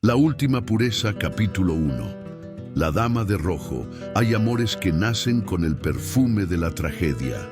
La última pureza, capítulo 1. La dama de rojo. Hay amores que nacen con el perfume de la tragedia.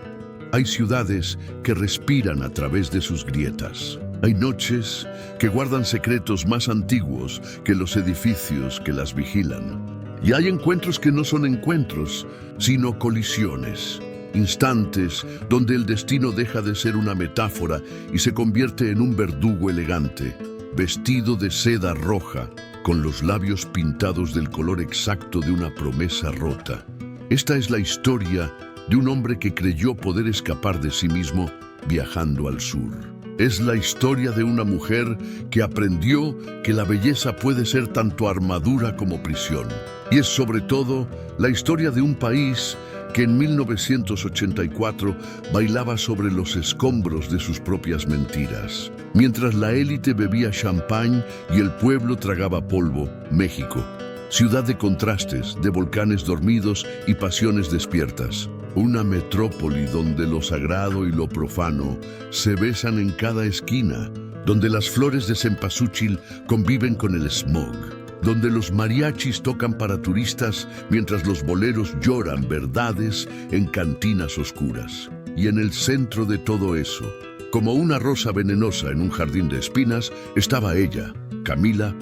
Hay ciudades que respiran a través de sus grietas. Hay noches que guardan secretos más antiguos que los edificios que las vigilan. Y hay encuentros que no son encuentros, sino colisiones. Instantes donde el destino deja de ser una metáfora y se convierte en un verdugo elegante, vestido de seda roja, con los labios pintados del color exacto de una promesa rota. Esta es la historia de un hombre que creyó poder escapar de sí mismo viajando al sur. Es la historia de una mujer que aprendió que la belleza puede ser tanto armadura como prisión. Y es sobre todo la historia de un país que en 1984 bailaba sobre los escombros de sus propias mentiras. Mientras la élite bebía champán y el pueblo tragaba polvo, México. Ciudad de contrastes, de volcanes dormidos y pasiones despiertas. Una metrópoli donde lo sagrado y lo profano se besan en cada esquina, donde las flores de cempasúchil conviven con el smog, donde los mariachis tocan para turistas mientras los boleros lloran verdades en cantinas oscuras. Y en el centro de todo eso, como una rosa venenosa en un jardín de espinas, estaba ella, Camila,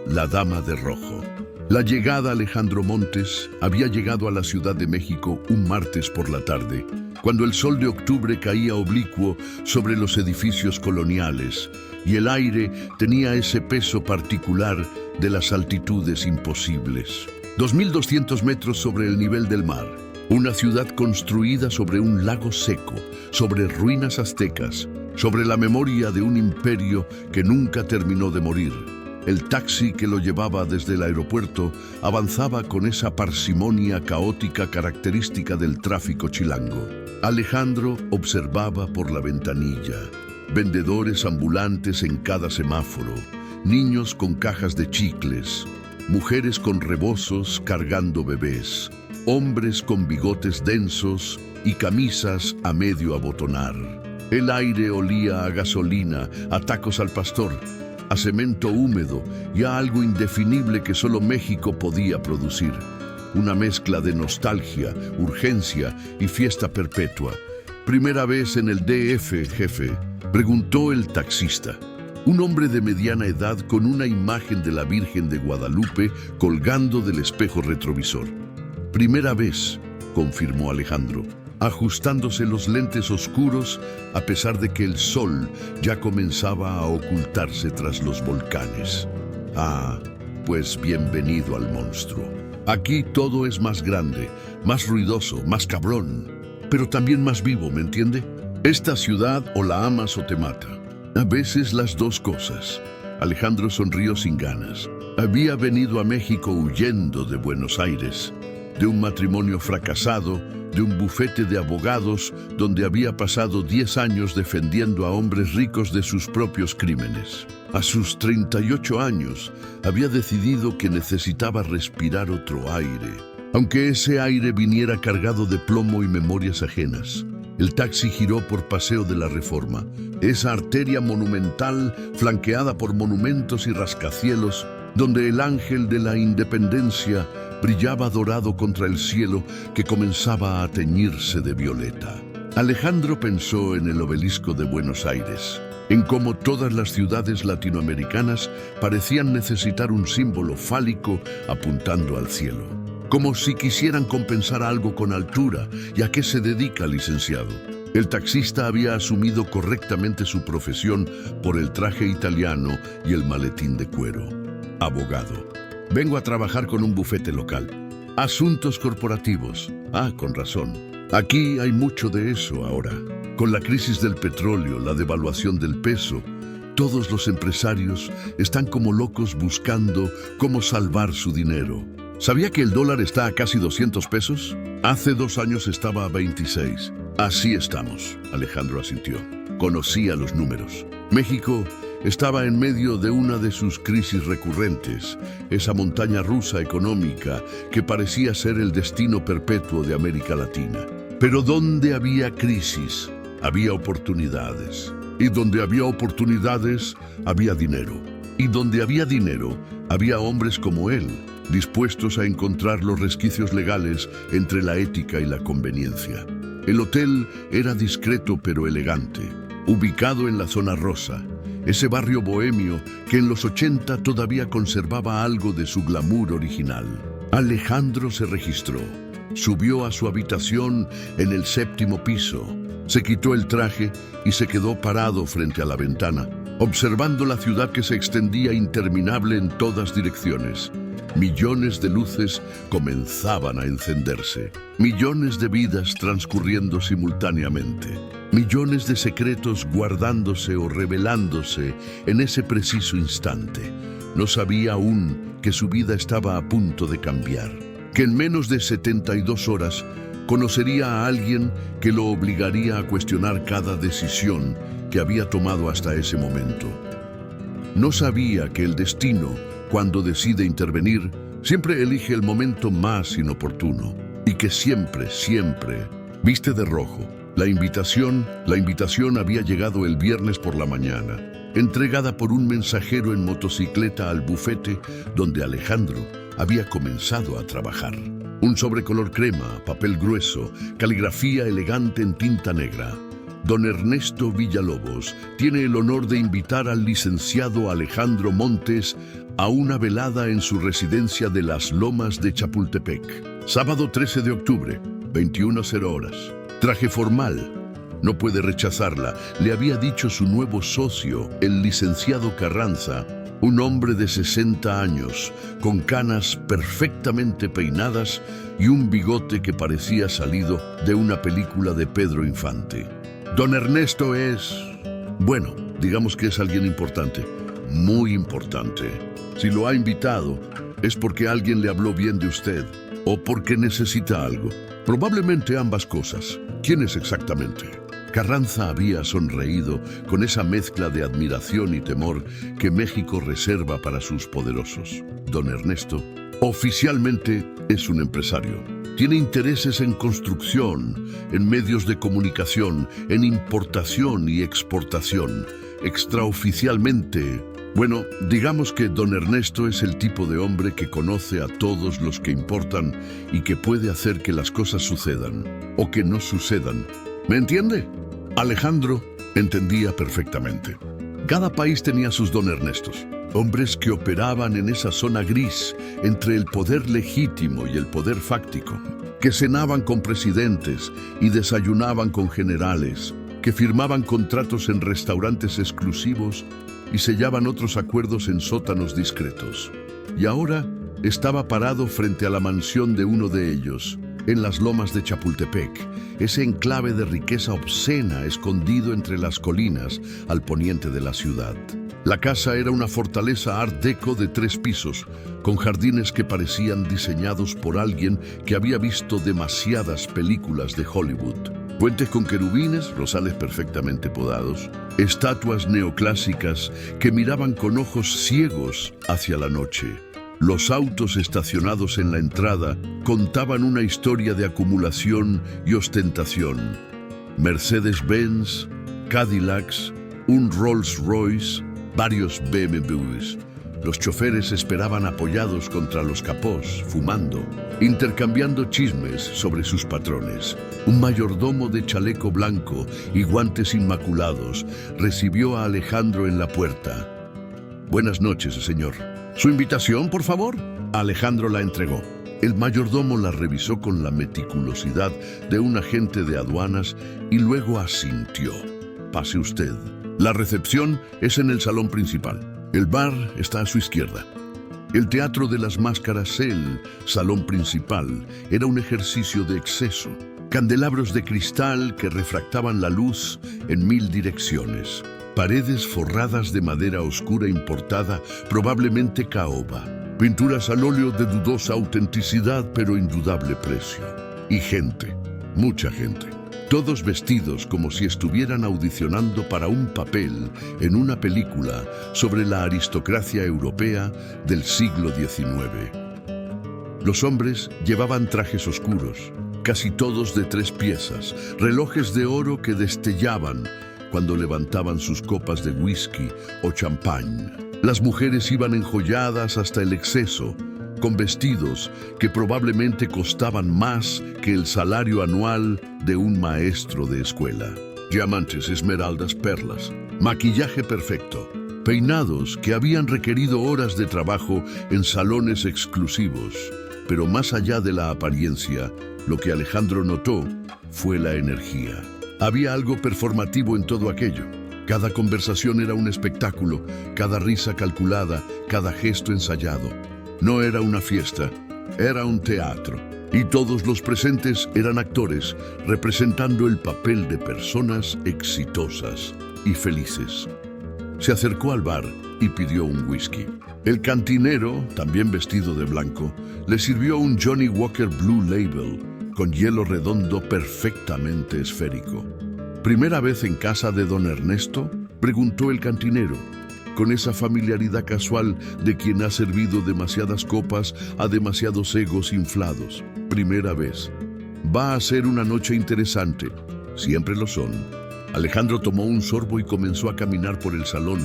la dama de rojo. La llegada Alejandro Montes había llegado a la Ciudad de México un martes por la tarde, cuando el sol de octubre caía oblicuo sobre los edificios coloniales y el aire tenía ese peso particular de las altitudes imposibles. 2.200 metros sobre el nivel del mar, una ciudad construida sobre un lago seco, sobre ruinas aztecas, sobre la memoria de un imperio que nunca terminó de morir. El taxi que lo llevaba desde el aeropuerto avanzaba con esa parsimonia caótica característica del tráfico chilango. Alejandro observaba por la ventanilla. Vendedores ambulantes en cada semáforo, niños con cajas de chicles, mujeres con rebozos cargando bebés, hombres con bigotes densos y camisas a medio abotonar. El aire olía a gasolina, a tacos al pastor, a cemento húmedo y a algo indefinible que solo México podía producir. Una mezcla de nostalgia, urgencia y fiesta perpetua. ¿Primera vez en el DF, jefe?, preguntó el taxista. Un hombre de mediana edad con una imagen de la Virgen de Guadalupe colgando del espejo retrovisor. Primera vez, confirmó Alejandro, ajustándose los lentes oscuros a pesar de que el sol ya comenzaba a ocultarse tras los volcanes. Ah, pues bienvenido al monstruo. Aquí todo es más grande, más ruidoso, más cabrón, pero también más vivo, ¿me entiende? Esta ciudad o la amas o te mata. A veces las dos cosas. Alejandro sonrió sin ganas. Había venido a México huyendo de Buenos Aires, de un matrimonio fracasado, de un bufete de abogados donde había pasado 10 años defendiendo a hombres ricos de sus propios crímenes. A sus 38 años había decidido que necesitaba respirar otro aire, aunque ese aire viniera cargado de plomo y memorias ajenas. El taxi giró por Paseo de la Reforma, esa arteria monumental flanqueada por monumentos y rascacielos, donde el ángel de la independencia brillaba dorado contra el cielo que comenzaba a teñirse de violeta. Alejandro pensó en el obelisco de Buenos Aires, en cómo todas las ciudades latinoamericanas parecían necesitar un símbolo fálico apuntando al cielo, como si quisieran compensar algo con altura. ¿Y a qué se dedica, licenciado? El taxista había asumido correctamente su profesión por el traje italiano y el maletín de cuero. Abogado. Vengo a trabajar con un bufete local. Asuntos corporativos. Ah, con razón. Aquí hay mucho de eso ahora. Con la crisis del petróleo, la devaluación del peso, todos los empresarios están como locos buscando cómo salvar su dinero. ¿Sabía que el dólar está a casi 200 pesos? Hace 2 años estaba a 26. Así estamos, Alejandro asintió. Conocía los números. México estaba en medio de una de sus crisis recurrentes, esa montaña rusa económica que parecía ser el destino perpetuo de América Latina. Pero donde había crisis, había oportunidades. Y donde había oportunidades, había dinero. Y donde había dinero, Había hombres como él, dispuestos a encontrar los resquicios legales entre la ética y la conveniencia. El hotel era discreto pero elegante, ubicado en la zona rosa, ese barrio bohemio que en los 80 todavía conservaba algo de su glamour original. Alejandro se registró, subió a su habitación en el 7º piso, se quitó el traje y se quedó parado frente a la ventana, observando la ciudad que se extendía interminable en todas direcciones. Millones de luces comenzaban a encenderse, millones de vidas transcurriendo simultáneamente, millones de secretos guardándose o revelándose en ese preciso instante. No sabía aún que su vida estaba a punto de cambiar, que en menos de 72 horas conocería a alguien que lo obligaría a cuestionar cada decisión que había tomado hasta ese momento. No sabía que el destino, cuando decide intervenir, siempre elige el momento más inoportuno y que siempre viste de rojo. La invitación había llegado el viernes por la mañana, entregada por un mensajero en motocicleta al bufete donde Alejandro había comenzado a trabajar. Un sobre color crema, papel grueso, caligrafía elegante en tinta negra. Don Ernesto Villalobos tiene el honor de invitar al licenciado Alejandro Montes a una velada en su residencia de Las Lomas de Chapultepec. Sábado 13 de octubre, 21:00 horas. Traje formal. No puede rechazarla, le había dicho su nuevo socio, el licenciado Carranza, un hombre de 60 años, con canas perfectamente peinadas y un bigote que parecía salido de una película de Pedro Infante. Don Ernesto es, bueno, digamos que es alguien importante, muy importante. Si lo ha invitado, es porque alguien le habló bien de usted o porque necesita algo. Probablemente ambas cosas. ¿Quién es exactamente? Carranza había sonreído con esa mezcla de admiración y temor que México reserva para sus poderosos. Don Ernesto, oficialmente, es un empresario. Tiene intereses en construcción, en medios de comunicación, en importación y exportación. Extraoficialmente, bueno, digamos que don Ernesto es el tipo de hombre que conoce a todos los que importan y que puede hacer que las cosas sucedan o que no sucedan. ¿Me entiende? Alejandro entendía perfectamente. Cada país tenía sus don Ernestos, hombres que operaban en esa zona gris entre el poder legítimo y el poder fáctico, que cenaban con presidentes y desayunaban con generales, que firmaban contratos en restaurantes exclusivos y sellaban otros acuerdos en sótanos discretos. Y ahora estaba parado frente a la mansión de uno de ellos, en las Lomas de Chapultepec, ese enclave de riqueza obscena escondido entre las colinas al poniente de la ciudad. La casa era una fortaleza art deco de 3 pisos, con jardines que parecían diseñados por alguien que había visto demasiadas películas de Hollywood. Puentes con querubines, rosales perfectamente podados, estatuas neoclásicas que miraban con ojos ciegos hacia la noche. Los autos estacionados en la entrada contaban una historia de acumulación y ostentación. Mercedes-Benz, Cadillacs, un Rolls-Royce, varios BMWs. Los choferes esperaban apoyados contra los capós, fumando, intercambiando chismes sobre sus patrones. Un mayordomo de chaleco blanco y guantes inmaculados recibió a Alejandro en la puerta. «Buenas noches, señor. ¿Su invitación, por favor?» Alejandro la entregó. El mayordomo la revisó con la meticulosidad de un agente de aduanas y luego asintió. «Pase usted. La recepción es en el salón principal. El bar está a su izquierda». El teatro de las máscaras, el salón principal, era un ejercicio de exceso. Candelabros de cristal que refractaban la luz en 1000 direcciones. Paredes forradas de madera oscura importada, probablemente caoba. Pinturas al óleo de dudosa autenticidad, pero indudable precio. Y gente, mucha gente. Todos vestidos como si estuvieran audicionando para un papel en una película sobre la aristocracia europea del siglo XIX. Los hombres llevaban trajes oscuros, casi todos de 3 piezas, relojes de oro que destellaban cuando levantaban sus copas de whisky o champán. Las mujeres iban enjolladas hasta el exceso, con vestidos que probablemente costaban más que el salario anual de un maestro de escuela. Diamantes, esmeraldas, perlas, maquillaje perfecto, peinados que habían requerido horas de trabajo en salones exclusivos. Pero más allá de la apariencia, lo que Alejandro notó fue la energía. Había algo performativo en todo aquello. Cada conversación era un espectáculo, cada risa calculada, cada gesto ensayado. No era una fiesta, era un teatro. Y todos los presentes eran actores, representando el papel de personas exitosas y felices. Se acercó al bar y pidió un whisky. El cantinero, también vestido de blanco, le sirvió un Johnny Walker Blue Label, con hielo redondo perfectamente esférico. ¿Primera vez en casa de don Ernesto?, preguntó el cantinero, con esa familiaridad casual de quien ha servido demasiadas copas a demasiados egos inflados. Primera vez. Va a ser una noche interesante. Siempre lo son. Alejandro tomó un sorbo y comenzó a caminar por el salón,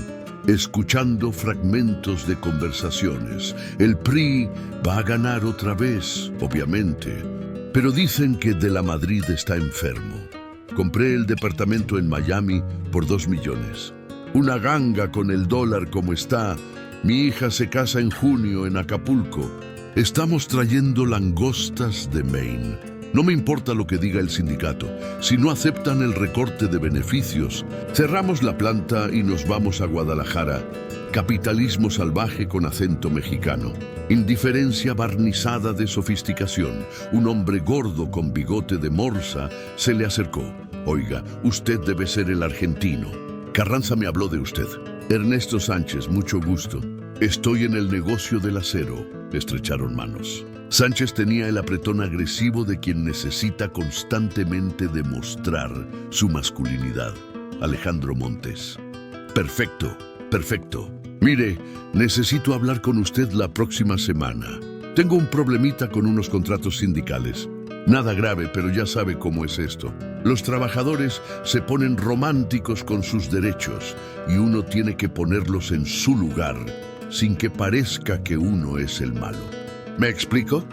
escuchando fragmentos de conversaciones. El PRI va a ganar otra vez, obviamente. Pero dicen que De la Madrid está enfermo. Compré el departamento en Miami por 2 millones. Una ganga con el dólar como está. Mi hija se casa en junio en Acapulco. Estamos trayendo langostas de Maine. No me importa lo que diga el sindicato. Si no aceptan el recorte de beneficios, cerramos la planta y nos vamos a Guadalajara. Capitalismo salvaje con acento mexicano. Indiferencia barnizada de sofisticación. Un hombre gordo con bigote de morsa se le acercó. Oiga, usted debe ser el argentino. Carranza me habló de usted. Ernesto Sánchez, mucho gusto. Estoy en el negocio del acero. Estrecharon manos. Sánchez tenía el apretón agresivo de quien necesita constantemente demostrar su masculinidad. Alejandro Montes. Perfecto, perfecto. Mire, necesito hablar con usted la próxima semana. Tengo un problemita con unos contratos sindicales. Nada grave, pero ya sabe cómo es esto. Los trabajadores se ponen románticos con sus derechos y uno tiene que ponerlos en su lugar sin que parezca que uno es el malo. ¿Me explico?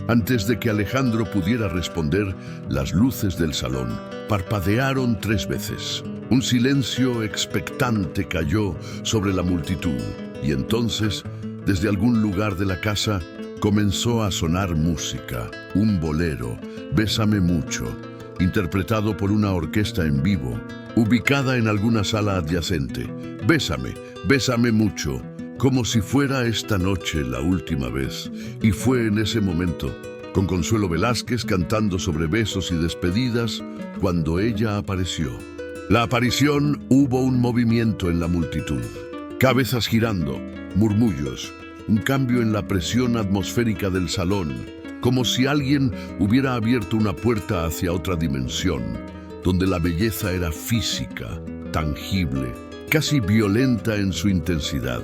Antes de que Alejandro pudiera responder, las luces del salón parpadearon 3 veces. Un silencio expectante cayó sobre la multitud y entonces, desde algún lugar de la casa, comenzó a sonar música, un bolero, Bésame mucho, interpretado por una orquesta en vivo, ubicada en alguna sala adyacente. Bésame, bésame mucho, como si fuera esta noche la última vez. Y fue en ese momento, con Consuelo Velázquez cantando sobre besos y despedidas, cuando ella apareció. La aparición, hubo un movimiento en la multitud. Cabezas girando, murmullos, un cambio en la presión atmosférica del salón, como si alguien hubiera abierto una puerta hacia otra dimensión, donde la belleza era física, tangible, casi violenta en su intensidad.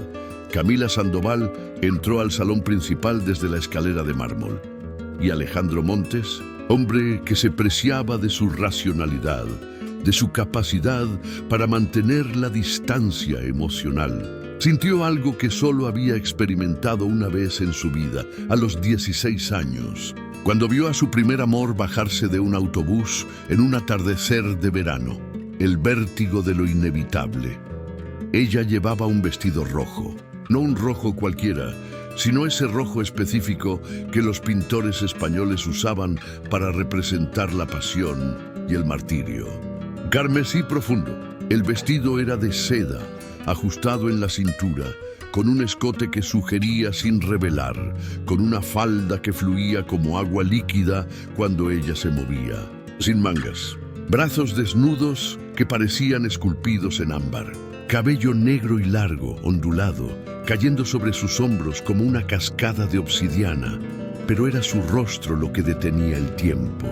Camila Sandoval entró al salón principal desde la escalera de mármol. Y Alejandro Montes, hombre que se preciaba de su racionalidad, de su capacidad para mantener la distancia emocional, sintió algo que solo había experimentado una vez en su vida, a los 16 años, cuando vio a su primer amor bajarse de un autobús en un atardecer de verano. El vértigo de lo inevitable. Ella llevaba un vestido rojo, no un rojo cualquiera, sino ese rojo específico que los pintores españoles usaban para representar la pasión y el martirio. Carmesí profundo. El vestido era de seda, ajustado en la cintura, con un escote que sugería sin revelar, con una falda que fluía como agua líquida cuando ella se movía, sin mangas. Brazos desnudos que parecían esculpidos en ámbar. Cabello negro y largo, ondulado, cayendo sobre sus hombros como una cascada de obsidiana, pero era su rostro lo que detenía el tiempo.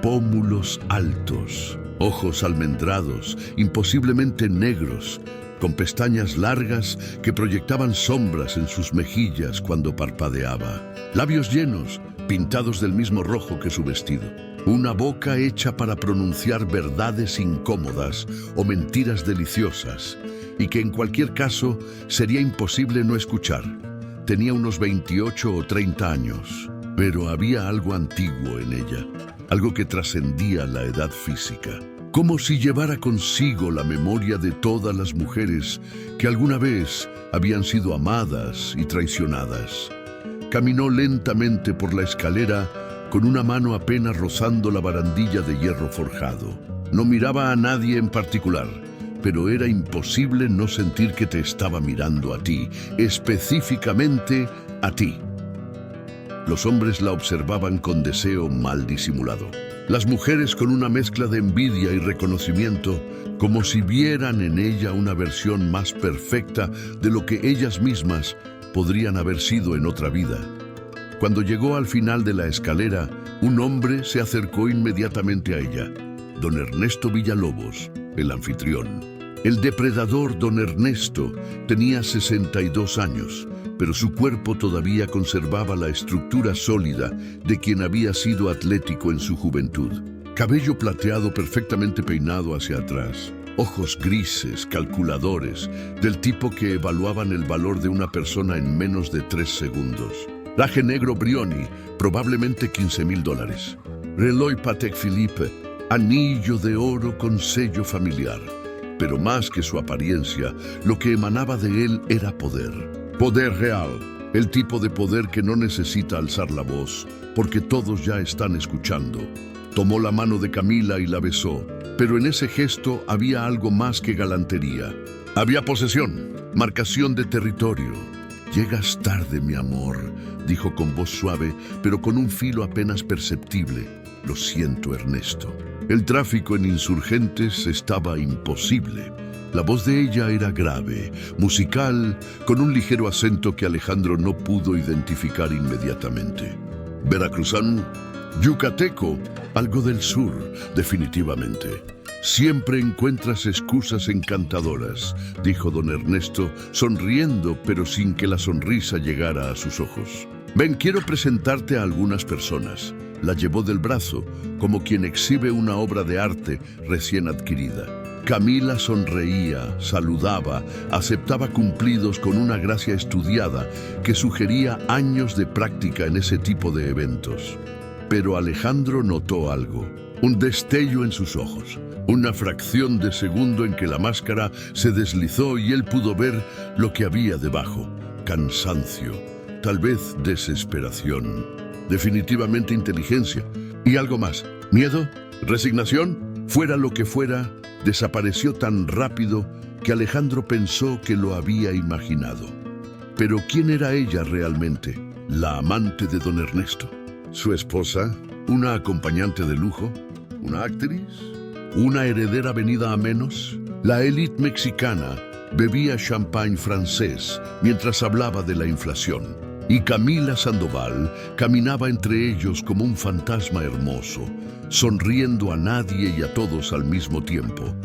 Pómulos altos, ojos almendrados, imposiblemente negros, con pestañas largas que proyectaban sombras en sus mejillas cuando parpadeaba. Labios llenos, pintados del mismo rojo que su vestido. Una boca hecha para pronunciar verdades incómodas o mentiras deliciosas. y que en cualquier caso sería imposible no escuchar. Tenía unos 28 o 30 años, pero había algo antiguo en ella, algo que trascendía la edad física, como si llevara consigo la memoria de todas las mujeres que alguna vez habían sido amadas y traicionadas. Caminó lentamente por la escalera con una mano apenas rozando la barandilla de hierro forjado. No miraba a nadie en particular, pero era imposible no sentir que te estaba mirando a ti, específicamente a ti. Los hombres la observaban con deseo mal disimulado. Las mujeres con una mezcla de envidia y reconocimiento, como si vieran en ella una versión más perfecta de lo que ellas mismas podrían haber sido en otra vida. Cuando llegó al final de la escalera, un hombre se acercó inmediatamente a ella. Don Ernesto Villalobos, el anfitrión. El depredador Don Ernesto tenía 62 años, pero su cuerpo todavía conservaba la estructura sólida de quien había sido atlético en su juventud. Cabello plateado perfectamente peinado hacia atrás, ojos grises, calculadores, del tipo que evaluaban el valor de una persona en menos de 3 segundos. Traje negro Brioni, probablemente $15,000. Reloj Patek Philippe, anillo de oro con sello familiar. Pero más que su apariencia, lo que emanaba de él era poder. Poder real, el tipo de poder que no necesita alzar la voz, porque todos ya están escuchando. Tomó la mano de Camila y la besó, pero en ese gesto había algo más que galantería. Había posesión, marcación de territorio. «Llegas tarde, mi amor», dijo con voz suave, pero con un filo apenas perceptible. «Lo siento, Ernesto». El tráfico en Insurgentes estaba imposible. La voz de ella era grave, musical, con un ligero acento que Alejandro no pudo identificar inmediatamente. «Veracruzano, yucateco, algo del sur, definitivamente». «Siempre encuentras excusas encantadoras», dijo don Ernesto, sonriendo, pero sin que la sonrisa llegara a sus ojos. «Ven, quiero presentarte a algunas personas». La llevó del brazo, como quien exhibe una obra de arte recién adquirida. Camila sonreía, saludaba, aceptaba cumplidos con una gracia estudiada que sugería años de práctica en ese tipo de eventos. Pero Alejandro notó algo, un destello en sus ojos, una fracción de segundo en que la máscara se deslizó y él pudo ver lo que había debajo: cansancio, tal vez desesperación. Definitivamente inteligencia. Y algo más. ¿Miedo? ¿Resignación? Fuera lo que fuera, desapareció tan rápido que Alejandro pensó que lo había imaginado. Pero ¿quién era ella realmente? ¿La amante de don Ernesto? ¿Su esposa? ¿Una acompañante de lujo? ¿Una actriz? ¿Una heredera venida a menos? La élite mexicana bebía champán francés mientras hablaba de la inflación. Y Camila Sandoval caminaba entre ellos como un fantasma hermoso, sonriendo a nadie y a todos al mismo tiempo.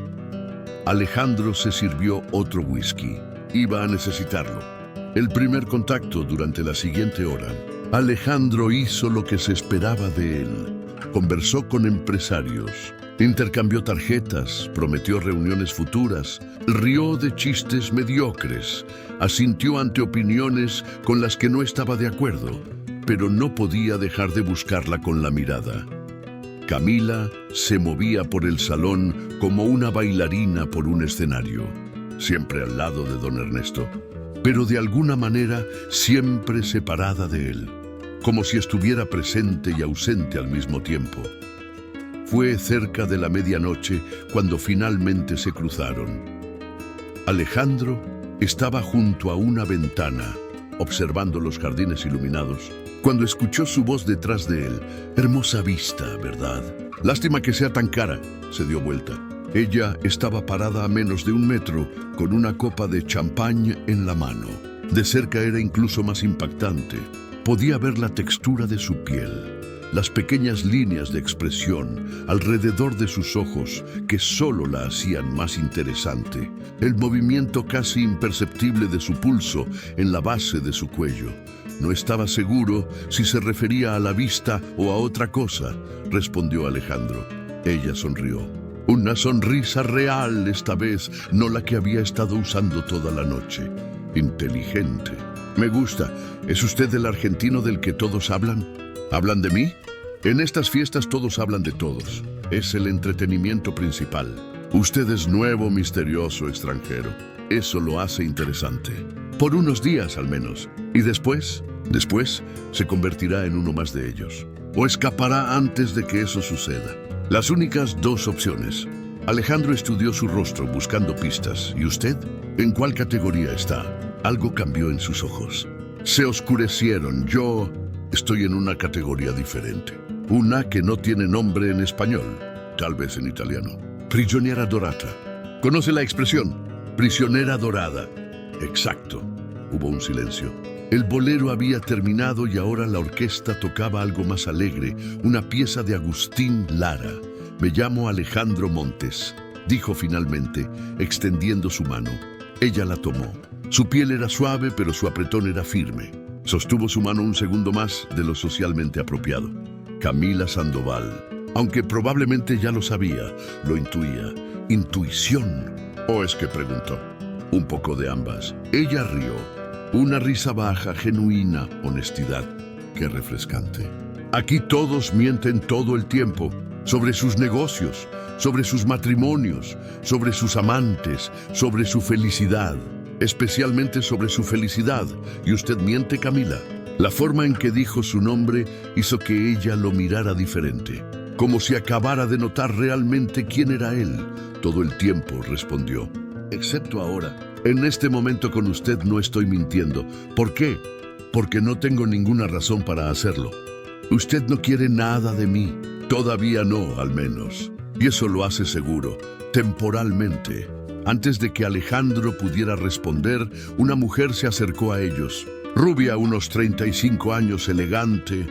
Alejandro se sirvió otro whisky. Iba a necesitarlo. El primer contacto durante la siguiente hora. Alejandro hizo lo que se esperaba de él. Conversó con empresarios, intercambió tarjetas, prometió reuniones futuras, rió de chistes mediocres, asintió ante opiniones con las que no estaba de acuerdo, pero no podía dejar de buscarla con la mirada. Camila se movía por el salón como una bailarina por un escenario, siempre al lado de don Ernesto, pero de alguna manera siempre separada de él, como si estuviera presente y ausente al mismo tiempo. Fue cerca de la medianoche cuando finalmente se cruzaron. Alejandro estaba junto a una ventana, observando los jardines iluminados, cuando escuchó su voz detrás de él. «Hermosa vista, ¿verdad? Lástima que sea tan cara». Se dio vuelta. Ella estaba parada a menos de 1 metro, con una copa de champán en la mano. De cerca era incluso más impactante. Podía ver la textura de su piel, las pequeñas líneas de expresión alrededor de sus ojos que solo la hacían más interesante, el movimiento casi imperceptible de su pulso en la base de su cuello. No estaba seguro si se refería a la vista o a otra cosa, respondió Alejandro. Ella sonrió. Una sonrisa real esta vez, no la que había estado usando toda la noche. Inteligente. Me gusta. ¿Es usted el argentino del que todos hablan? ¿Hablan de mí? En estas fiestas todos hablan de todos. Es el entretenimiento principal. Usted es nuevo, misterioso, extranjero. Eso lo hace interesante. Por unos días al menos. Y después se convertirá en uno más de ellos. O escapará antes de que eso suceda. Las únicas dos opciones. Alejandro estudió su rostro buscando pistas. ¿Y usted? ¿En cuál categoría está? Algo cambió en sus ojos. Se oscurecieron. Yo estoy en una categoría diferente. Una que no tiene nombre en español. Tal vez en italiano. Prigioniera dorata. ¿Conoce la expresión? Prisionera dorada. Exacto. Hubo un silencio. El bolero había terminado y ahora la orquesta tocaba algo más alegre, una pieza de Agustín Lara. Me llamo Alejandro Montes, dijo finalmente, extendiendo su mano. Ella la tomó. Su piel era suave, pero su apretón era firme. Sostuvo su mano un segundo más de lo socialmente apropiado. Camila Sandoval. Aunque probablemente ya lo sabía, lo intuía. ¿Intuición? ¿O es que preguntó? Un poco de ambas. Ella rió. Una risa baja, genuina, honestidad. Qué refrescante. Aquí todos mienten todo el tiempo. Sobre sus negocios, sobre sus matrimonios, sobre sus amantes, sobre su felicidad. Especialmente sobre su felicidad. ¿Y usted miente, Camila? La forma en que dijo su nombre hizo que ella lo mirara diferente. Como si acabara de notar realmente quién era él. Todo el tiempo, respondió. Excepto ahora. En este momento con usted no estoy mintiendo. ¿Por qué? Porque no tengo ninguna razón para hacerlo. Usted no quiere nada de mí. Todavía no, al menos. Y eso lo hace seguro, temporalmente. Antes de que Alejandro pudiera responder, una mujer se acercó a ellos. Rubia, unos 35 años, elegante,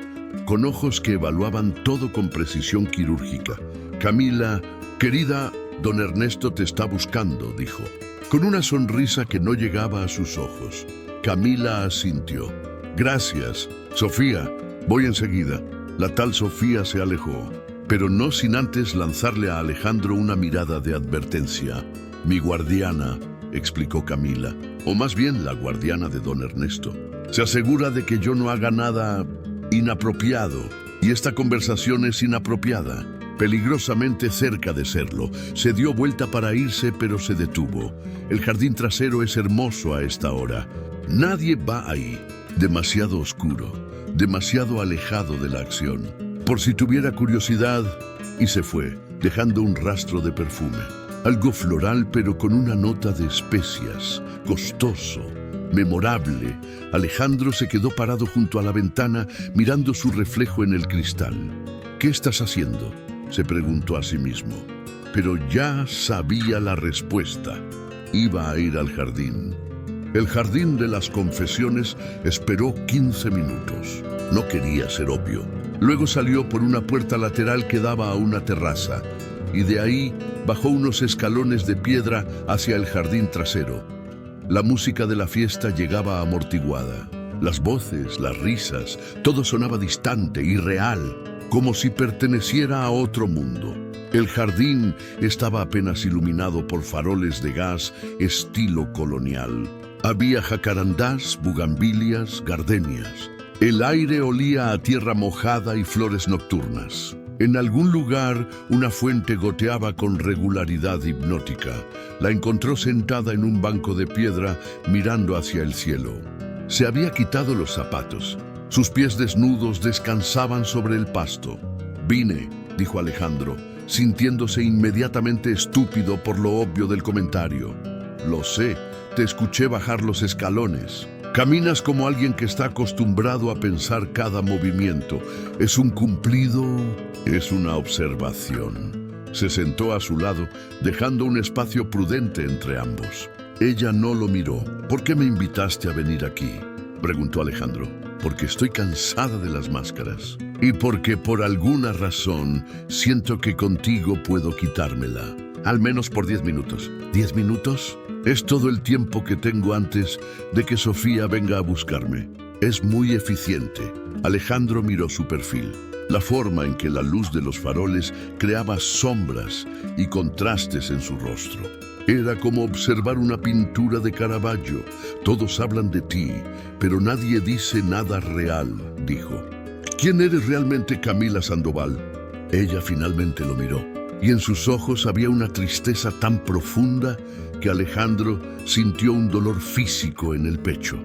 con ojos que evaluaban todo con precisión quirúrgica. Camila, querida, don Ernesto te está buscando, dijo, con una sonrisa que no llegaba a sus ojos. Camila asintió. Gracias, Sofía, voy enseguida. La tal Sofía se alejó, pero no sin antes lanzarle a Alejandro una mirada de advertencia. Mi guardiana, explicó Camila, o más bien la guardiana de don Ernesto. Se asegura de que yo no haga nada inapropiado, y esta conversación es inapropiada. Peligrosamente cerca de serlo. Se dio vuelta para irse, pero se detuvo. El jardín trasero es hermoso a esta hora. Nadie va ahí. Demasiado oscuro, demasiado alejado de la acción. Por si tuviera curiosidad, y se fue, dejando un rastro de perfume. Algo floral, pero con una nota de especias. Costoso, memorable. Alejandro se quedó parado junto a la ventana, mirando su reflejo en el cristal. ¿Qué estás haciendo?, se preguntó a sí mismo. Pero ya sabía la respuesta. Iba a ir al jardín. El jardín de las confesiones esperó 15 minutos. No quería ser obvio. Luego salió por una puerta lateral que daba a una terraza, y de ahí bajó unos escalones de piedra hacia el jardín trasero. La música de la fiesta llegaba amortiguada. Las voces, las risas, todo sonaba distante, irreal, como si perteneciera a otro mundo. El jardín estaba apenas iluminado por faroles de gas estilo colonial. Había jacarandás, bugambilias, gardenias. El aire olía a tierra mojada y flores nocturnas. En algún lugar, una fuente goteaba con regularidad hipnótica. La encontró sentada en un banco de piedra, mirando hacia el cielo. Se había quitado los zapatos. Sus pies desnudos descansaban sobre el pasto. «Vine», dijo Alejandro, sintiéndose inmediatamente estúpido por lo obvio del comentario. «Lo sé, te escuché bajar los escalones. Caminas como alguien que está acostumbrado a pensar cada movimiento. ¿Es un cumplido? Es una observación». Se sentó a su lado, dejando un espacio prudente entre ambos. Ella no lo miró. «¿Por qué me invitaste a venir aquí?», preguntó Alejandro. «Porque estoy cansada de las máscaras. Y porque por alguna razón siento que contigo puedo quitármela. Al menos por 10 minutos. ¿10 minutos? Es todo el tiempo que tengo antes de que Sofía venga a buscarme. Es muy eficiente». Alejandro miró su perfil. la forma en que la luz de los faroles creaba sombras y contrastes en su rostro. Era como observar una pintura de Caravaggio. Todos hablan de ti, pero nadie dice nada real, dijo. ¿Quién eres realmente, Camila Sandoval? Ella finalmente lo miró, y en sus ojos había una tristeza tan profunda que Alejandro sintió un dolor físico en el pecho.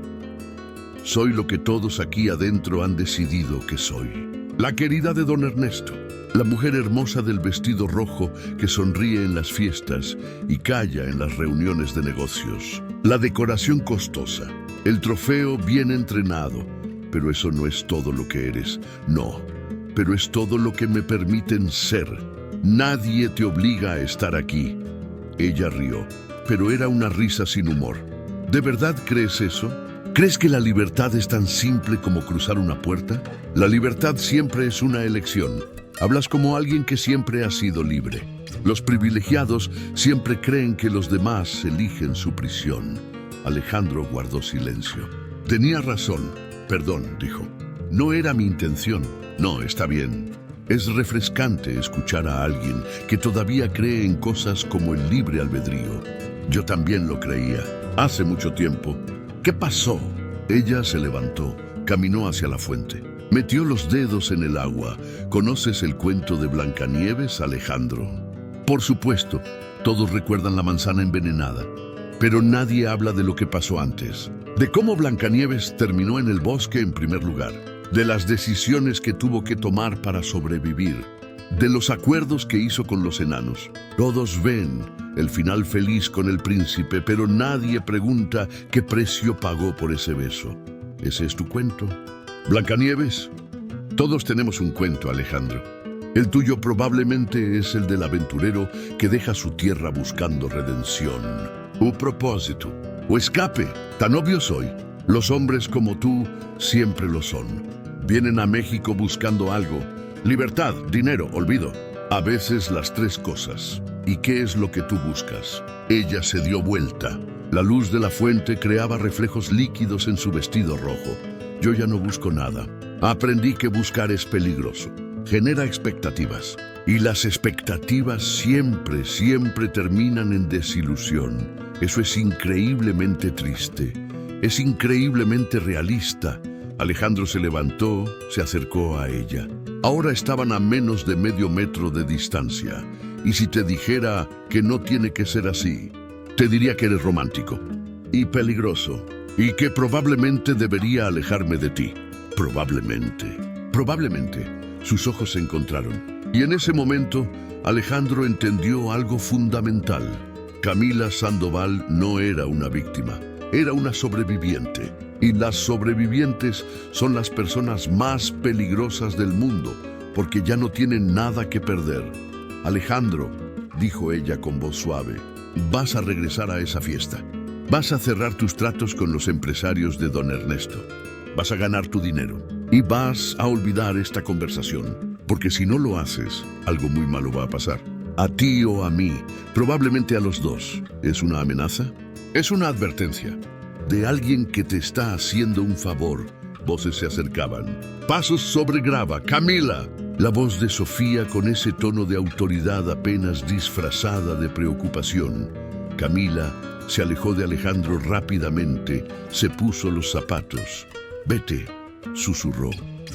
Soy lo que todos aquí adentro han decidido que soy. La querida de don Ernesto, la mujer hermosa del vestido rojo que sonríe en las fiestas y calla en las reuniones de negocios. La decoración costosa, el trofeo bien entrenado, pero eso no es todo lo que eres. No, pero es todo lo que me permiten ser. Nadie te obliga a estar aquí. Ella rió, pero era una risa sin humor. ¿De verdad crees eso? ¿Crees que la libertad es tan simple como cruzar una puerta? La libertad siempre es una elección. Hablas como alguien que siempre ha sido libre. Los privilegiados siempre creen que los demás eligen su prisión. Alejandro guardó silencio. Tenía razón. Perdón, dijo. No era mi intención. No, está bien. Es refrescante escuchar a alguien que todavía cree en cosas como el libre albedrío. Yo también lo creía, hace mucho tiempo. ¿Qué pasó? Ella se levantó, caminó hacia la fuente. Metió los dedos en el agua. ¿Conoces el cuento de Blancanieves, Alejandro? Por supuesto, todos recuerdan la manzana envenenada, pero nadie habla de lo que pasó antes. De cómo Blancanieves terminó en el bosque en primer lugar, de las decisiones que tuvo que tomar para sobrevivir, de los acuerdos que hizo con los enanos. Todos ven el final feliz con el príncipe, pero nadie pregunta qué precio pagó por ese beso. ¿Ese es tu cuento? ¿Blancanieves? Todos tenemos un cuento, Alejandro. El tuyo probablemente es el del aventurero que deja su tierra buscando redención, o propósito, o escape. Tan obvio soy. Los hombres como tú siempre lo son. Vienen a México buscando algo. Libertad, dinero, olvido. A veces las tres cosas. ¿Y qué es lo que tú buscas? Ella se dio vuelta. La luz de la fuente creaba reflejos líquidos en su vestido rojo. Yo ya no busco nada. Aprendí que buscar es peligroso. Genera expectativas. Y las expectativas siempre terminan en desilusión. Eso es increíblemente triste. Es increíblemente realista. Alejandro se levantó, se acercó a ella. Ahora estaban a menos de medio metro de distancia. Y si te dijera que no tiene que ser así, te diría que eres romántico y peligroso y que probablemente debería alejarme de ti. Probablemente. Sus ojos se encontraron. Y en ese momento, Alejandro entendió algo fundamental. Camila Sandoval no era una víctima, era una sobreviviente. Y las sobrevivientes son las personas más peligrosas del mundo, porque ya no tienen nada que perder. Alejandro, dijo ella con voz suave, vas a regresar a esa fiesta. Vas a cerrar tus tratos con los empresarios de don Ernesto. Vas a ganar tu dinero. Y vas a olvidar esta conversación, porque si no lo haces, algo muy malo va a pasar. A ti o a mí, probablemente a los dos. ¿Es una amenaza? Es una advertencia de alguien que te está haciendo un favor. Voces se acercaban. Pasos sobre grava. ¡Camila! La voz de Sofía con ese tono de autoridad apenas disfrazada de preocupación. Camila se alejó de Alejandro rápidamente, se puso los zapatos. Vete, susurró.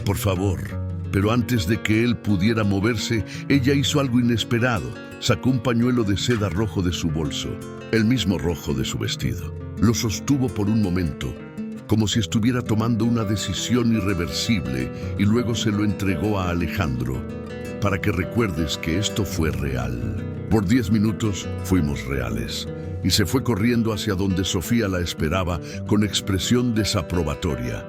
Por favor. Pero antes de que él pudiera moverse, ella hizo algo inesperado. Sacó un pañuelo de seda rojo de su bolso, el mismo rojo de su vestido. Lo sostuvo por un momento, como si estuviera tomando una decisión irreversible, y luego se lo entregó a Alejandro, para que recuerdes que esto fue real. Por 10 minutos fuimos reales, y se fue corriendo hacia donde Sofía la esperaba con expresión desaprobatoria.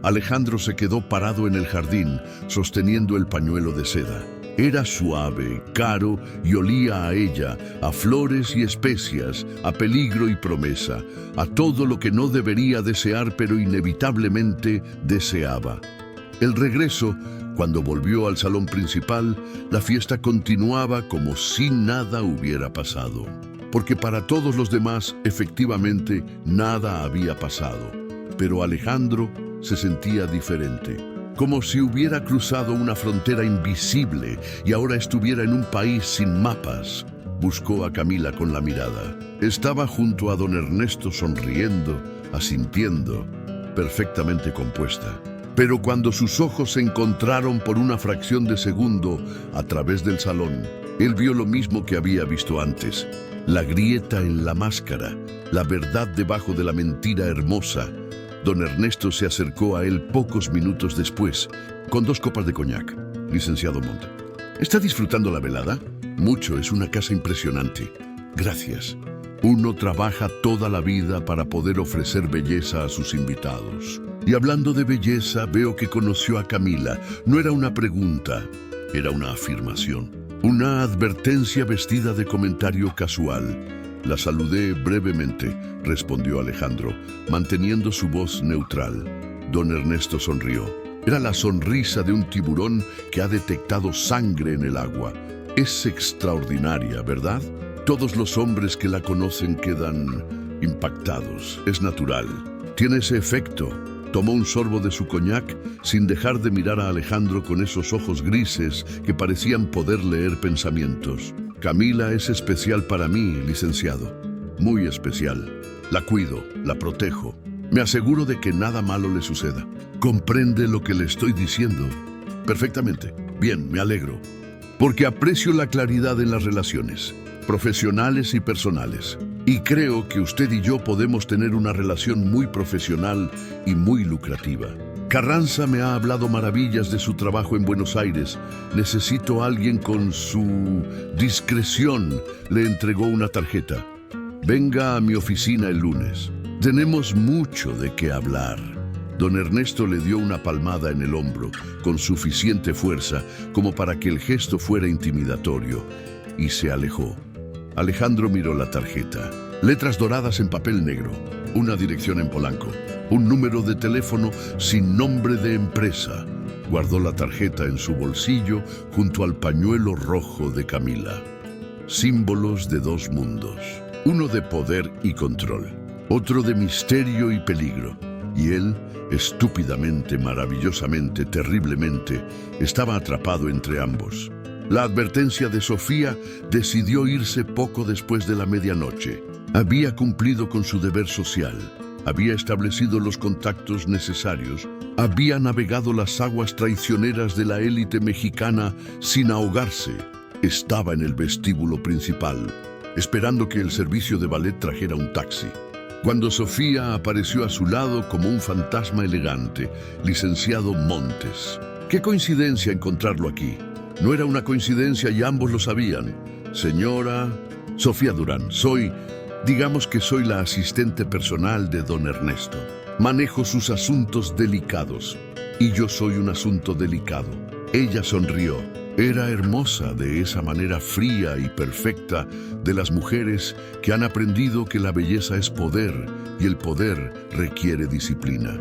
Alejandro se quedó parado en el jardín, sosteniendo el pañuelo de seda. Era suave, caro y olía a ella, a flores y especias, a peligro y promesa, a todo lo que no debería desear pero inevitablemente deseaba. El regreso, cuando volvió al salón principal, la fiesta continuaba como si nada hubiera pasado. Porque para todos los demás, efectivamente, nada había pasado. Pero Alejandro se sentía diferente. como si hubiera cruzado una frontera invisible y ahora estuviera en un país sin mapas. Buscó a Camila con la mirada. Estaba junto a don Ernesto sonriendo, asintiendo, perfectamente compuesta. Pero cuando sus ojos se encontraron por una fracción de segundo a través del salón, él vio lo mismo que había visto antes. La grieta en la máscara, la verdad debajo de la mentira hermosa. Don Ernesto se acercó a él pocos minutos después, con 2 copas de coñac. Licenciado Montt, ¿está disfrutando la velada? Mucho, es una casa impresionante. Gracias. Uno trabaja toda la vida para poder ofrecer belleza a sus invitados. Y hablando de belleza, veo que conoció a Camila. No era una pregunta, era una afirmación. Una advertencia vestida de comentario casual. La saludé brevemente, respondió Alejandro, manteniendo su voz neutral. Don Ernesto sonrió. Era la sonrisa de un tiburón que ha detectado sangre en el agua. Es extraordinaria, ¿verdad? Todos los hombres que la conocen quedan impactados. Es natural. Tiene ese efecto. Tomó un sorbo de su coñac sin dejar de mirar a Alejandro con esos ojos grises que parecían poder leer pensamientos. Camila es especial para mí, licenciado. Muy especial. La cuido, la protejo. Me aseguro de que nada malo le suceda. ¿Comprende lo que le estoy diciendo? Perfectamente. Bien, me alegro. Porque aprecio la claridad en las relaciones, profesionales y personales. Y creo que usted y yo podemos tener una relación muy profesional y muy lucrativa. Carranza me ha hablado maravillas de su trabajo en Buenos Aires. Necesito a alguien con su discreción. Le entregó una tarjeta. Venga a mi oficina el lunes. Tenemos mucho de qué hablar. Don Ernesto le dio una palmada en el hombro, con suficiente fuerza como para que el gesto fuera intimidatorio, y se alejó. Alejandro miró la tarjeta. Letras doradas en papel negro, una dirección en Polanco, un número de teléfono sin nombre de empresa. Guardó la tarjeta en su bolsillo junto al pañuelo rojo de Camila. Símbolos de 2 mundos, uno de poder y control, otro de misterio y peligro. Y él, estúpidamente, maravillosamente, terriblemente, estaba atrapado entre ambos. La advertencia de Sofía decidió irse poco después de la medianoche. Había cumplido con su deber social, había establecido los contactos necesarios, había navegado las aguas traicioneras de la élite mexicana sin ahogarse. Estaba en el vestíbulo principal, esperando que el servicio de ballet trajera un taxi. Cuando Sofía apareció a su lado como un fantasma elegante, licenciado Montes. ¡Qué coincidencia encontrarlo aquí! No era una coincidencia y ambos lo sabían. Señora Sofía Durán, digamos que soy la asistente personal de don Ernesto. Manejo sus asuntos delicados. Y yo soy un asunto delicado. Ella sonrió. Era hermosa de esa manera fría y perfecta de las mujeres que han aprendido que la belleza es poder y el poder requiere disciplina.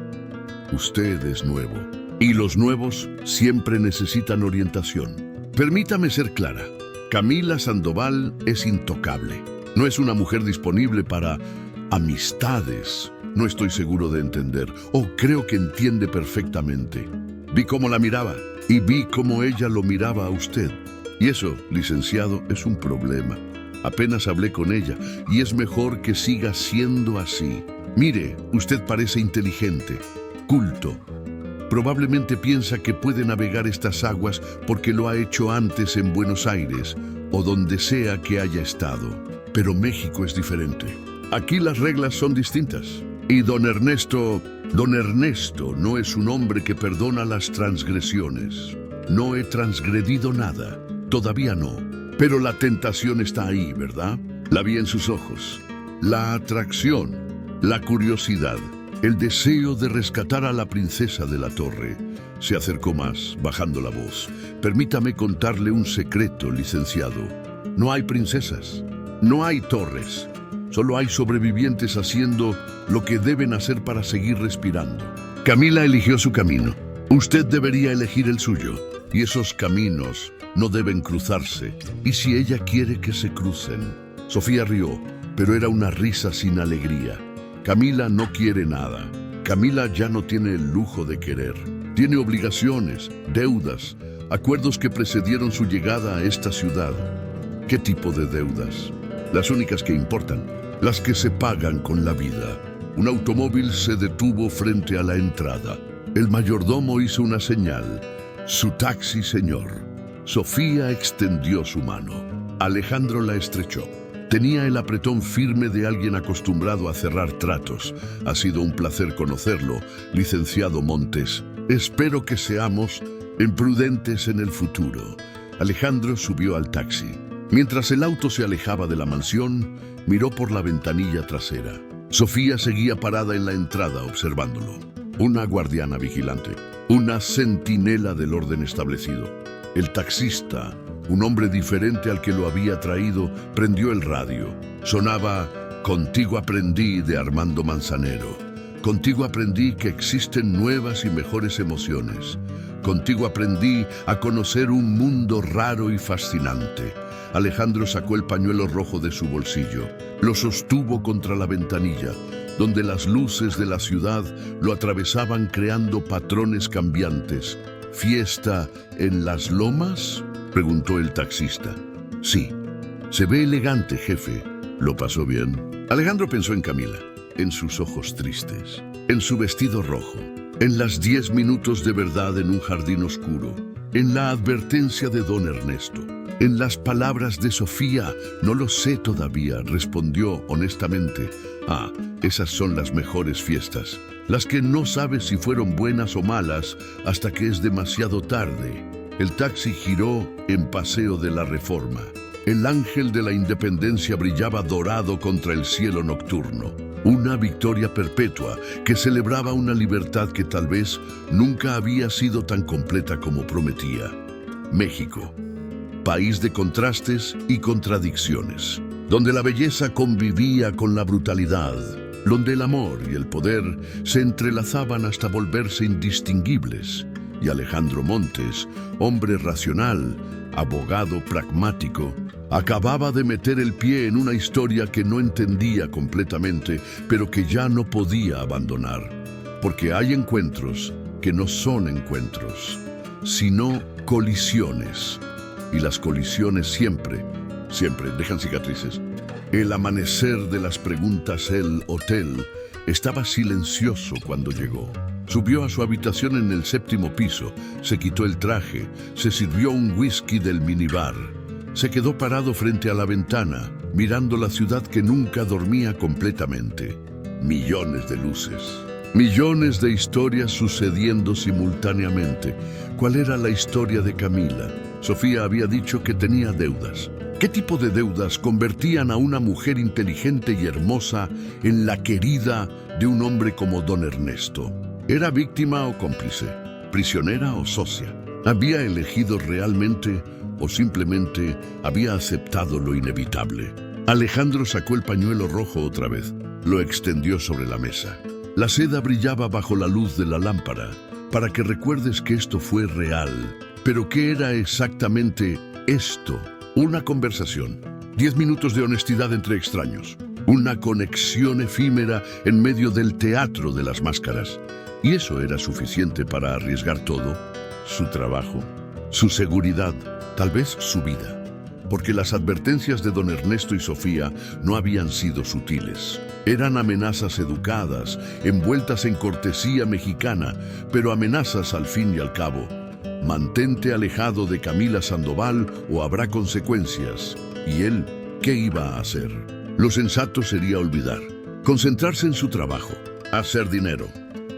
Usted es nuevo y los nuevos siempre necesitan orientación. Permítame ser clara. Camila Sandoval es intocable. No es una mujer disponible para amistades. No estoy seguro de entender. Creo que entiende perfectamente. Vi cómo la miraba. Y vi cómo ella lo miraba a usted. Y eso, licenciado, es un problema. Apenas hablé con ella y es mejor que siga siendo así. Mire, usted parece inteligente, culto. Probablemente piensa que puede navegar estas aguas porque lo ha hecho antes en Buenos Aires o donde sea que haya estado. Pero México es diferente. Aquí las reglas son distintas. Y don Ernesto no es un hombre que perdona las transgresiones. No he transgredido nada, todavía no. Pero la tentación está ahí, ¿verdad? La vi en sus ojos. La atracción, la curiosidad, el deseo de rescatar a la princesa de la torre. Se acercó más, bajando la voz. Permítame contarle un secreto, licenciado. No hay princesas, no hay torres. Solo hay sobrevivientes haciendo lo que deben hacer para seguir respirando. Camila eligió su camino. Usted debería elegir el suyo. Y esos caminos no deben cruzarse. Y si ella quiere que se crucen. Sofía rió, pero era una risa sin alegría. Camila no quiere nada. Camila ya no tiene el lujo de querer. Tiene obligaciones, deudas, acuerdos que precedieron su llegada a esta ciudad. ¿Qué tipo de deudas? Las únicas que importan, las que se pagan con la vida. Un automóvil se detuvo frente a la entrada. El mayordomo hizo una señal. Su taxi, señor. Sofía extendió su mano. Alejandro la estrechó. Tenía el apretón firme de alguien acostumbrado a cerrar tratos. Ha sido un placer conocerlo, licenciado Montes. Espero que seamos imprudentes en el futuro. Alejandro subió al taxi. Mientras el auto se alejaba de la mansión, miró por la ventanilla trasera. Sofía seguía parada en la entrada observándolo. Una guardiana vigilante, una centinela del orden establecido. El taxista, un hombre diferente al que lo había traído, prendió el radio. Sonaba "Contigo aprendí" de Armando Manzanero. Contigo aprendí que existen nuevas y mejores emociones. Contigo aprendí a conocer un mundo raro y fascinante. Alejandro sacó el pañuelo rojo de su bolsillo. Lo sostuvo contra la ventanilla, donde las luces de la ciudad lo atravesaban creando patrones cambiantes. ¿Fiesta en las lomas?, preguntó el taxista. Sí. Se ve elegante, jefe. ¿Lo pasó bien? Alejandro pensó en Camila, en sus ojos tristes, en su vestido rojo, en las 10 minutos de verdad en un jardín oscuro, en la advertencia de don Ernesto, en las palabras de Sofía. No lo sé todavía, respondió honestamente. Ah, esas son las mejores fiestas, las que no sabes si fueron buenas o malas hasta que es demasiado tarde. El taxi giró en Paseo de la Reforma. El ángel de la Independencia brillaba dorado contra el cielo nocturno. Una victoria perpetua que celebraba una libertad que tal vez nunca había sido tan completa como prometía. México, país de contrastes y contradicciones, donde la belleza convivía con la brutalidad, donde el amor y el poder se entrelazaban hasta volverse indistinguibles. Y Alejandro Montes, hombre racional, abogado pragmático, acababa de meter el pie en una historia que no entendía completamente, pero que ya no podía abandonar. Porque hay encuentros que no son encuentros, sino colisiones. Y las colisiones siempre dejan cicatrices. El amanecer de las preguntas, el hotel, estaba silencioso cuando llegó. Subió a su habitación en el 7º piso, se quitó el traje, se sirvió un whisky del minibar. Se quedó parado frente a la ventana, mirando la ciudad que nunca dormía completamente. Millones de luces, millones de historias sucediendo simultáneamente. ¿Cuál era la historia de Camila? Sofía había dicho que tenía deudas. ¿Qué tipo de deudas convertían a una mujer inteligente y hermosa en la querida de un hombre como don Ernesto? ¿Era víctima o cómplice? ¿Prisionera o socia? ¿Había elegido realmente o simplemente había aceptado lo inevitable? Alejandro sacó el pañuelo rojo otra vez. Lo extendió sobre la mesa. La seda brillaba bajo la luz de la lámpara, para que recuerdes que esto fue real. ¿Pero qué era exactamente esto? Una conversación. 10 minutos de honestidad entre extraños. Una conexión efímera en medio del teatro de las máscaras. Y eso era suficiente para arriesgar todo. Su trabajo, su seguridad, tal vez su vida. Porque las advertencias de don Ernesto y Sofía no habían sido sutiles. Eran amenazas educadas, envueltas en cortesía mexicana, pero amenazas al fin y al cabo. Mantente alejado de Camila Sandoval o habrá consecuencias. ¿Y él qué iba a hacer? Lo sensato sería olvidar, concentrarse en su trabajo, hacer dinero,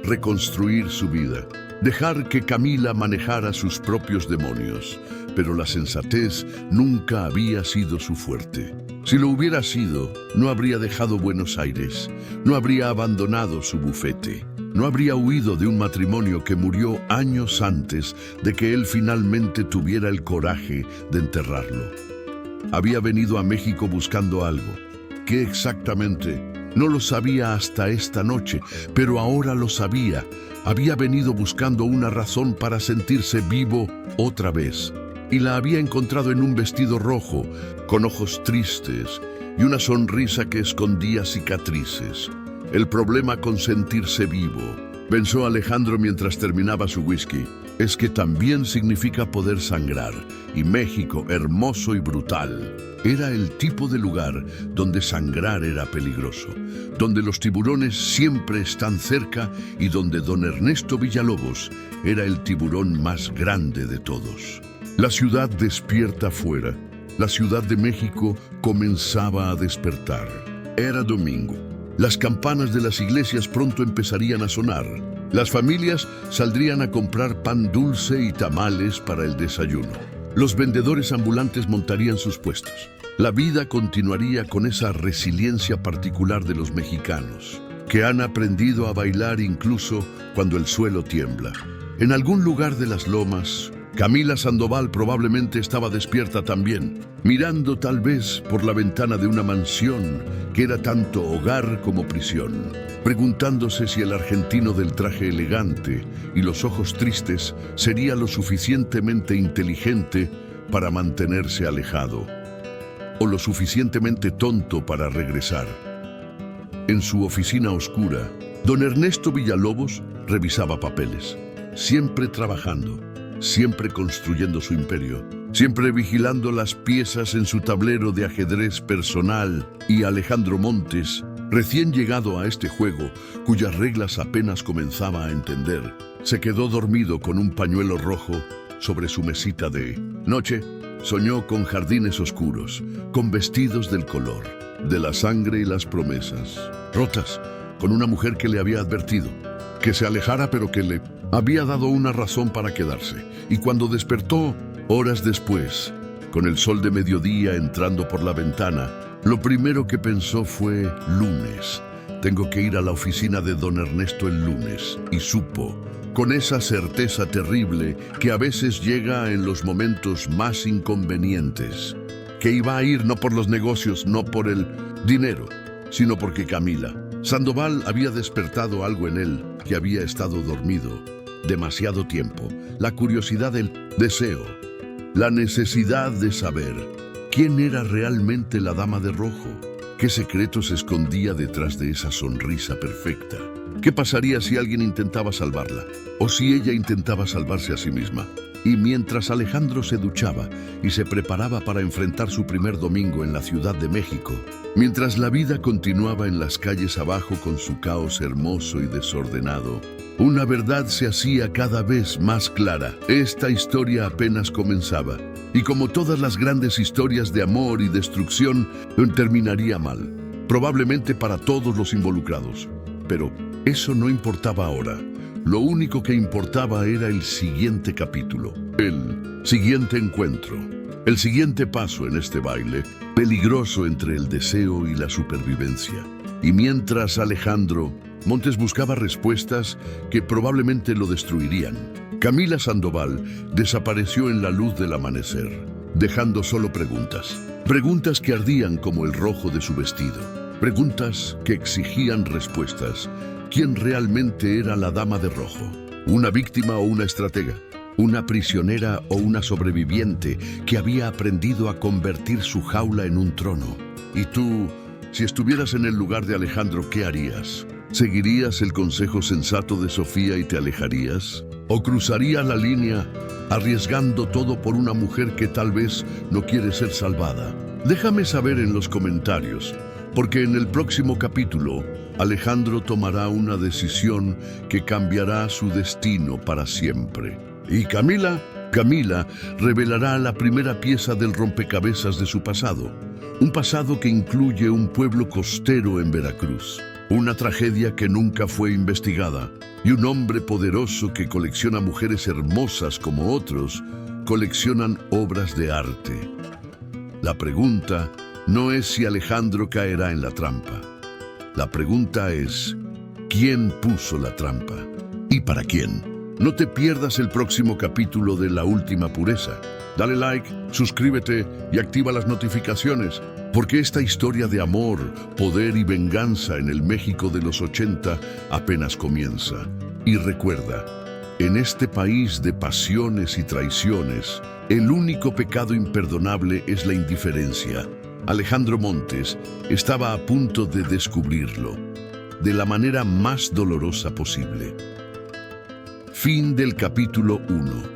reconstruir su vida, dejar que Camila manejara sus propios demonios. Pero la sensatez nunca había sido su fuerte. Si lo hubiera sido, no habría dejado Buenos Aires, no habría abandonado su bufete, no habría huido de un matrimonio que murió años antes de que él finalmente tuviera el coraje de enterrarlo. Había venido a México buscando algo. ¿Qué exactamente? No lo sabía hasta esta noche, pero ahora lo sabía. Había venido buscando una razón para sentirse vivo otra vez. Y la había encontrado en un vestido rojo, con ojos tristes y una sonrisa que escondía cicatrices. El problema con sentirse vivo pensó Alejandro mientras terminaba su whisky, es que también significa poder sangrar, y México, hermoso y brutal, era el tipo de lugar donde sangrar era peligroso, donde los tiburones siempre están cerca y donde don Ernesto Villalobos era el tiburón más grande de todos. La ciudad despierta afuera. La Ciudad de México comenzaba a despertar. Era domingo. Las campanas de las iglesias pronto empezarían a sonar. Las familias saldrían a comprar pan dulce y tamales para el desayuno. Los vendedores ambulantes montarían sus puestos. La vida continuaría con esa resiliencia particular de los mexicanos, que han aprendido a bailar incluso cuando el suelo tiembla. En algún lugar de las lomas, Camila Sandoval probablemente estaba despierta también, mirando tal vez por la ventana de una mansión que era tanto hogar como prisión, preguntándose si el argentino del traje elegante y los ojos tristes sería lo suficientemente inteligente para mantenerse alejado, o lo suficientemente tonto para regresar. En su oficina oscura, don Ernesto Villalobos revisaba papeles, siempre trabajando, siempre construyendo su imperio, siempre vigilando las piezas en su tablero de ajedrez personal, y Alejandro Montes, recién llegado a este juego, cuyas reglas apenas comenzaba a entender, se quedó dormido con un pañuelo rojo sobre su mesita de noche. Soñó con jardines oscuros, con vestidos del color, de la sangre y las promesas, rotas, con una mujer que le había advertido, que se alejara pero que le había dado una razón para quedarse. Y cuando despertó, horas después, con el sol de mediodía entrando por la ventana, lo primero que pensó fue lunes. Tengo que ir a la oficina de don Ernesto el lunes. Y supo, con esa certeza terrible que a veces llega en los momentos más inconvenientes, que iba a ir no por los negocios, no por el dinero, sino porque Camila Sandoval había despertado algo en él que había estado dormido demasiado tiempo, la curiosidad, el deseo, la necesidad de saber quién era realmente la dama de rojo, qué secreto se escondía detrás de esa sonrisa perfecta. ¿Qué pasaría si alguien intentaba salvarla? ¿O si ella intentaba salvarse a sí misma? Y mientras Alejandro se duchaba y se preparaba para enfrentar su primer domingo en la Ciudad de México, mientras la vida continuaba en las calles abajo con su caos hermoso y desordenado, una verdad se hacía cada vez más clara. Esta historia apenas comenzaba, y como todas las grandes historias de amor y destrucción, terminaría mal, probablemente para todos los involucrados. Pero eso no importaba ahora. Lo único que importaba era el siguiente capítulo, el siguiente encuentro, el siguiente paso en este baile peligroso entre el deseo y la supervivencia. Y mientras Alejandro Montes buscaba respuestas que probablemente lo destruirían, Camila Sandoval desapareció en la luz del amanecer, dejando solo preguntas. Preguntas que ardían como el rojo de su vestido. Preguntas que exigían respuestas. ¿Quién realmente era la dama de rojo? ¿Una víctima o una estratega? ¿Una prisionera o una sobreviviente que había aprendido a convertir su jaula en un trono? Y tú, si estuvieras en el lugar de Alejandro, ¿qué harías? ¿Seguirías el consejo sensato de Sofía y te alejarías? ¿O cruzarías la línea arriesgando todo por una mujer que tal vez no quiere ser salvada? Déjame saber en los comentarios, porque en el próximo capítulo Alejandro tomará una decisión que cambiará su destino para siempre. Y Camila revelará la primera pieza del rompecabezas de su pasado. Un pasado que incluye un pueblo costero en Veracruz, una tragedia que nunca fue investigada, y un hombre poderoso que colecciona mujeres hermosas como otros coleccionan obras de arte. La pregunta no es si Alejandro caerá en la trampa. La pregunta es, ¿quién puso la trampa? ¿Y para quién? No te pierdas el próximo capítulo de La Última Pureza. Dale like, suscríbete y activa las notificaciones, porque esta historia de amor, poder y venganza en el México de los 80 apenas comienza. Y recuerda, en este país de pasiones y traiciones, el único pecado imperdonable es la indiferencia. Alejandro Montes estaba a punto de descubrirlo, de la manera más dolorosa posible. Fin del capítulo 1.